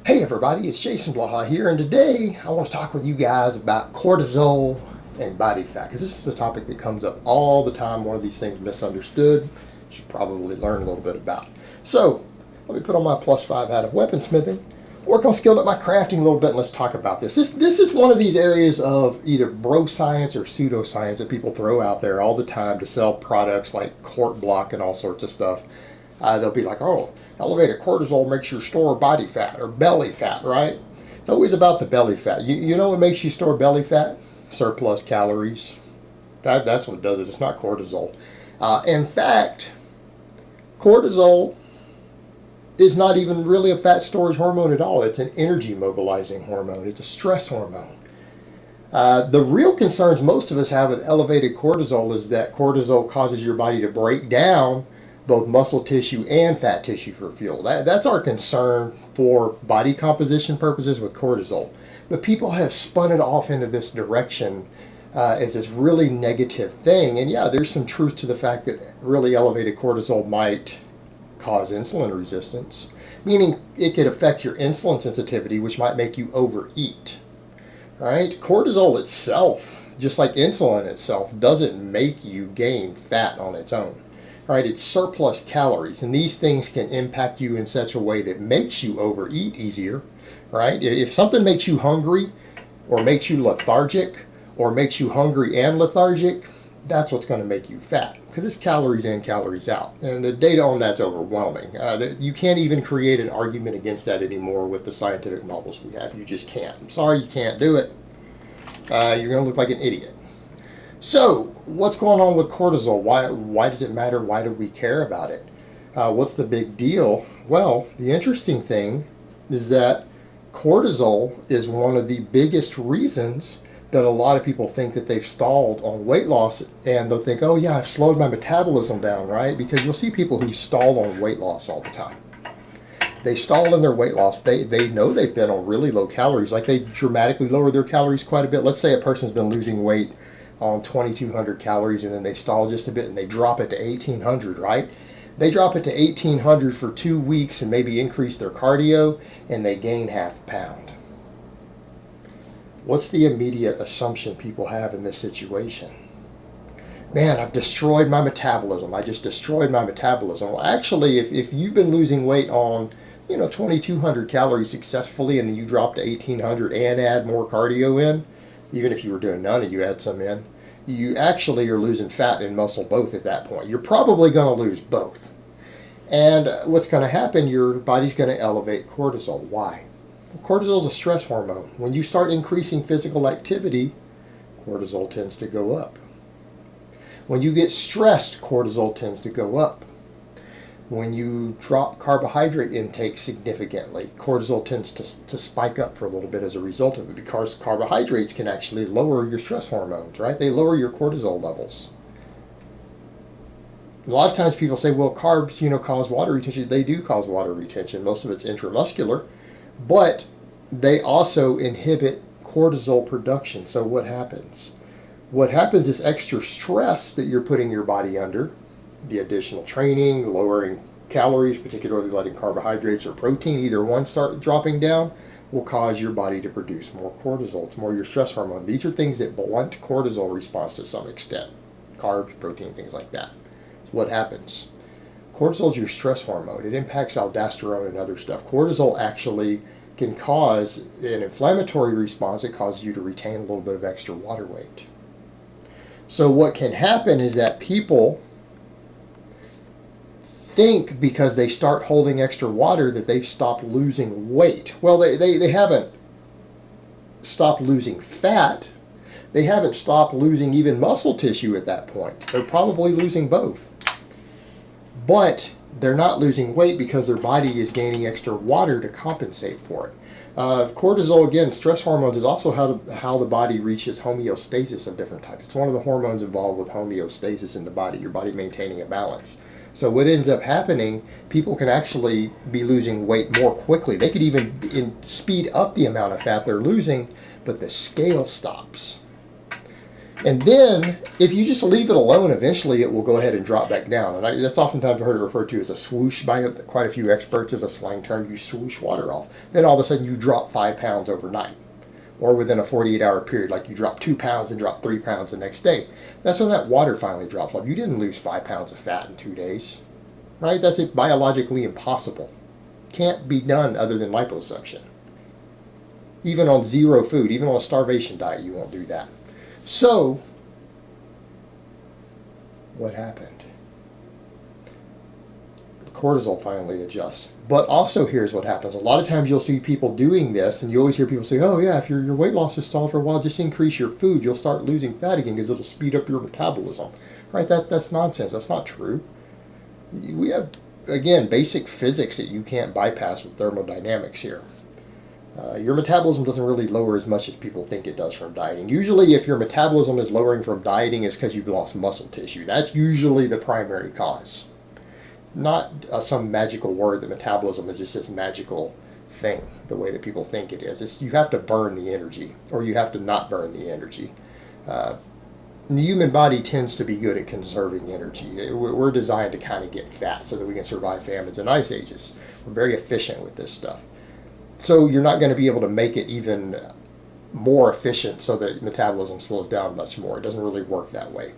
Hey everybody, it's Jason Blaha here, and today I want to talk with you guys about cortisol and body fat, because this is a topic that comes up all the time, one of these things misunderstood, you should probably learn a little bit about. So, let me put on my +5 hat of weaponsmithing, work on skilled at my crafting a little bit, and let's talk about this. This is one of these areas of either bro science or pseudoscience that people throw out there all the time to sell products like Court Block and all sorts of stuff. They'll be like, oh, elevated cortisol makes you store body fat or belly fat, right? It's always about the belly fat. You know what makes you store belly fat? Surplus calories. That's what does it. It's not cortisol. In fact, cortisol is not even really a fat storage hormone at all. It's an energy mobilizing hormone. It's a stress hormone. The real concerns most of us have with elevated cortisol is that cortisol causes your body to break down both muscle tissue and fat tissue for fuel. That's our concern for body composition purposes with cortisol. But people have spun it off into this direction as this really negative thing. And yeah, there's some truth to the fact that really elevated cortisol might cause insulin resistance, meaning it could affect your insulin sensitivity, which might make you overeat. Right? Cortisol itself, just like insulin itself, doesn't make you gain fat on its own. Right? It's surplus calories, and these things can impact you in such a way that makes you overeat easier. Right? If something makes you hungry, or makes you lethargic, or makes you hungry and lethargic, that's what's going to make you fat, because it's calories in, calories out, and the data on that's overwhelming. You can't even create an argument against that anymore with the scientific models we have. You just can't. I'm sorry, you can't do it. You're going to look like an idiot. So, what's going on with cortisol? Why does it matter? Why do we care about it? What's the big deal? Well, the interesting thing is that cortisol is one of the biggest reasons that a lot of people think that they've stalled on weight loss, and they'll think, oh yeah, I've slowed my metabolism down, right? Because you'll see people who stall on weight loss all the time. They stall in their weight loss. They know they've been on really low calories, like they dramatically lower their calories quite a bit. Let's say a person's been losing weight on 2,200 calories, and then they stall just a bit and they drop it to 1,800, right? They drop it to 1,800 for 2 weeks and maybe increase their cardio, and they gain half a pound. What's the immediate assumption people have in this situation? Man, I've destroyed my metabolism. I just destroyed my metabolism. Well, actually, if you've been losing weight on 2,200 calories successfully, and then you drop to 1,800 and add more cardio in, even if you were doing none and you add some in, you actually are losing fat and muscle both at that point. You're probably going to lose both. And what's going to happen, your body's going to elevate cortisol. Why? Well, cortisol is a stress hormone. When you start increasing physical activity, cortisol tends to go up. When you get stressed, cortisol tends to go up. When you drop carbohydrate intake significantly, cortisol tends to spike up for a little bit as a result of it, because carbohydrates can actually lower your stress hormones, right? They lower your cortisol levels. A lot of times people say, well, carbs, cause water retention. They do cause water retention. Most of it's intramuscular, but they also inhibit cortisol production. So what happens? What happens is extra stress that you're putting your body under, the additional training, lowering calories, particularly letting carbohydrates or protein, either one start dropping down, will cause your body to produce more cortisol. It's more your stress hormone. These are things that blunt cortisol response to some extent. Carbs, protein, things like that. So what happens? Cortisol is your stress hormone. It impacts aldosterone and other stuff. Cortisol actually can cause an inflammatory response. It causes you to retain a little bit of extra water weight. So what can happen is that people think because they start holding extra water that they've stopped losing weight. Well, they haven't stopped losing fat. They haven't stopped losing even muscle tissue at that point. They're probably losing both. But they're not losing weight because their body is gaining extra water to compensate for it. Cortisol, again, stress hormones, is also how the body reaches homeostasis of different types. It's one of the hormones involved with homeostasis in the body, your body maintaining a balance. So what ends up happening, people can actually be losing weight more quickly. They could even speed up the amount of fat they're losing, but the scale stops. And then, if you just leave it alone, eventually it will go ahead and drop back down. And that's oftentimes heard it referred to as a swoosh by quite a few experts as a slang term. You swoosh water off. Then all of a sudden you drop 5 pounds overnight. Or within a 48-hour period, like you drop 2 pounds and drop 3 pounds the next day. That's when that water finally drops off. You didn't lose 5 pounds of fat in 2 days. Right? That's biologically impossible. Can't be done other than liposuction. Even on zero food, even on a starvation diet, you won't do that. So, what happened? The cortisol finally adjusts. But also, here's what happens. A lot of times you'll see people doing this, and you always hear people say, oh yeah, if your weight loss is stalled for a while, just increase your food. You'll start losing fat again because it'll speed up your metabolism. Right? That's nonsense. That's not true. We have, again, basic physics that you can't bypass with thermodynamics here. Your metabolism doesn't really lower as much as people think it does from dieting. Usually if your metabolism is lowering from dieting, it's because you've lost muscle tissue. That's usually the primary cause. Not some magical word that metabolism is just this magical thing, the way that people think it is. You have to burn the energy, or you have to not burn the energy. The human body tends to be good at conserving energy. We're designed to kind of get fat so that we can survive famines and ice ages. We're very efficient with this stuff. So you're not going to be able to make it even more efficient so that metabolism slows down much more. It doesn't really work that way.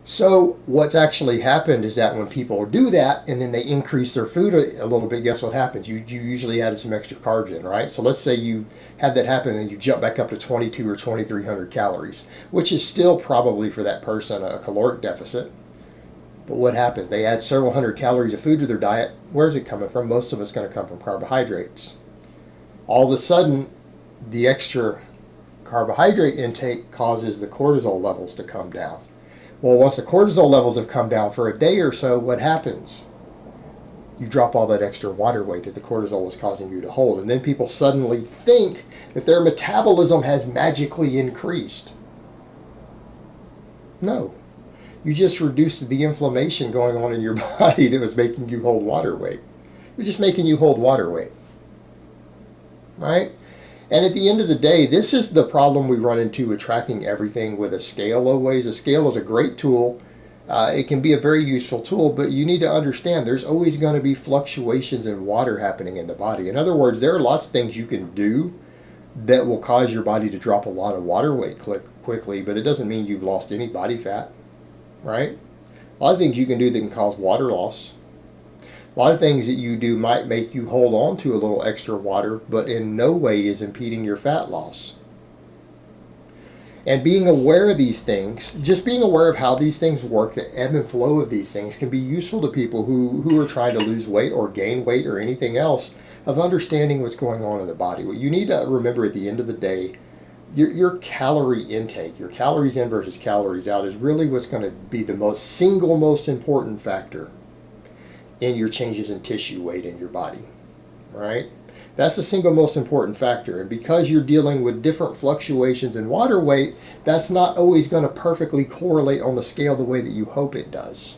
So what's actually happened is that when people do that and then they increase their food a little bit, guess what happens? You usually added some extra carbs in, right? So let's say you had that happen and you jump back up to 22 or 2,300 calories, which is still probably for that person a caloric deficit. But what happens? They add several hundred calories of food to their diet. Where's it coming from? Most of it's going to come from carbohydrates. All of a sudden, the extra carbohydrate intake causes the cortisol levels to come down. Well, once the cortisol levels have come down for a day or so, what happens? You drop all that extra water weight that the cortisol was causing you to hold. And then people suddenly think that their metabolism has magically increased. No. You just reduced the inflammation going on in your body that was making you hold water weight. It was just making you hold water weight. Right? And at the end of the day, this is the problem we run into with tracking everything with a scale always. A scale is a great tool. It can be a very useful tool, but you need to understand there's always going to be fluctuations in water happening in the body. In other words, there are lots of things you can do that will cause your body to drop a lot of water weight quickly, but it doesn't mean you've lost any body fat. Right? A lot of things you can do that can cause water loss. A lot of things that you do might make you hold on to a little extra water, but in no way is impeding your fat loss. And being aware of these things, just being aware of how these things work, the ebb and flow of these things, can be useful to people who are trying to lose weight or gain weight or anything else, of understanding what's going on in the body. What you need to remember at the end of the day, your calorie intake, your calories in versus calories out, is really what's going to be the single most important factor in your changes in tissue weight in your body, right? That's the single most important factor. And because you're dealing with different fluctuations in water weight, that's not always going to perfectly correlate on the scale the way that you hope it does.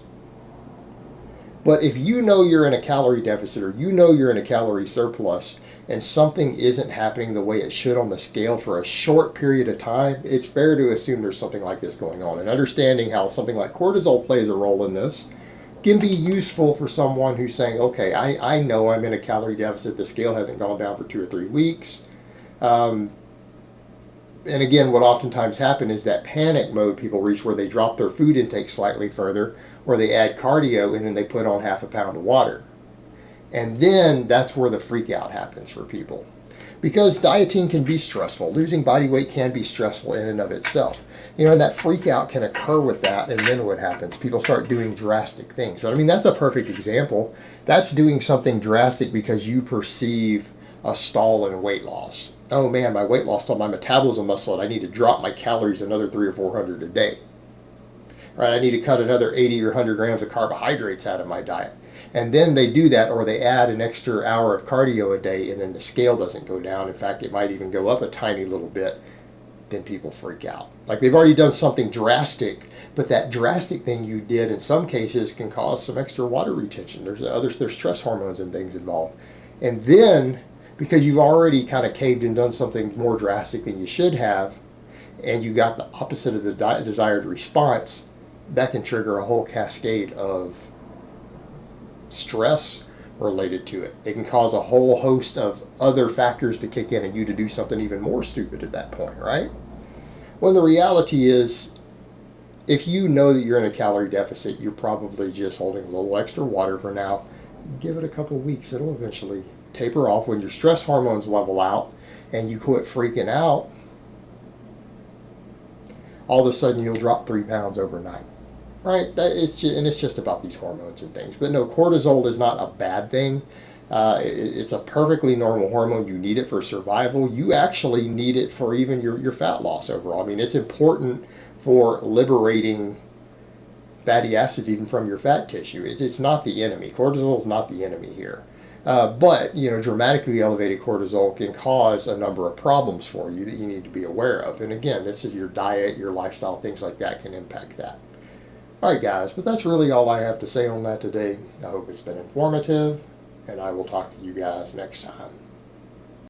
But if you know you're in a calorie deficit, or you know you're in a calorie surplus, and something isn't happening the way it should on the scale for a short period of time, it's fair to assume there's something like this going on. And understanding how something like cortisol plays a role in this can be useful for someone who's saying, okay, I know I'm in a calorie deficit, the scale hasn't gone down for 2 or 3 weeks. And again, what oftentimes happens is that panic mode people reach, where they drop their food intake slightly further, or they add cardio, and then they put on half a pound of water. And then that's where the freak out happens for people. Because dieting can be stressful. Losing body weight can be stressful in and of itself. And that freak out can occur with that, and then what happens? People start doing drastic things. So, that's a perfect example. That's doing something drastic because you perceive a stall in weight loss. Oh man, my weight loss on my metabolism muscle, and I need to drop my calories another 300 or 400 a day. Right? I need to cut another 80 or 100 grams of carbohydrates out of my diet. And then they do that, or they add an extra hour of cardio a day, and then the scale doesn't go down. In fact, it might even go up a tiny little bit. Then people freak out. Like they've already done something drastic, but that drastic thing you did in some cases can cause some extra water retention. There's stress hormones and things involved. And then, because you've already kind of caved and done something more drastic than you should have, and you got the opposite of the desired response, that can trigger a whole cascade of stress related to it. It can cause a whole host of other factors to kick in and you to do something even more stupid at that point, right? When the reality is, if you know that you're in a calorie deficit, you're probably just holding a little extra water for now. Give it a couple of weeks. It'll eventually taper off. When your stress hormones level out and you quit freaking out, all of a sudden you'll drop 3 pounds overnight. Right? It's just about these hormones and things. But no, cortisol is not a bad thing. It's a perfectly normal hormone. You need it for survival. You actually need it for even your fat loss overall. I mean, it's important for liberating fatty acids even from your fat tissue. It's not the enemy. Cortisol is not the enemy here. But, dramatically elevated cortisol can cause a number of problems for you that you need to be aware of. And again, this is your diet, your lifestyle, things like that can impact that. All right, guys, but that's really all I have to say on that today. I hope it's been informative, and I will talk to you guys next time.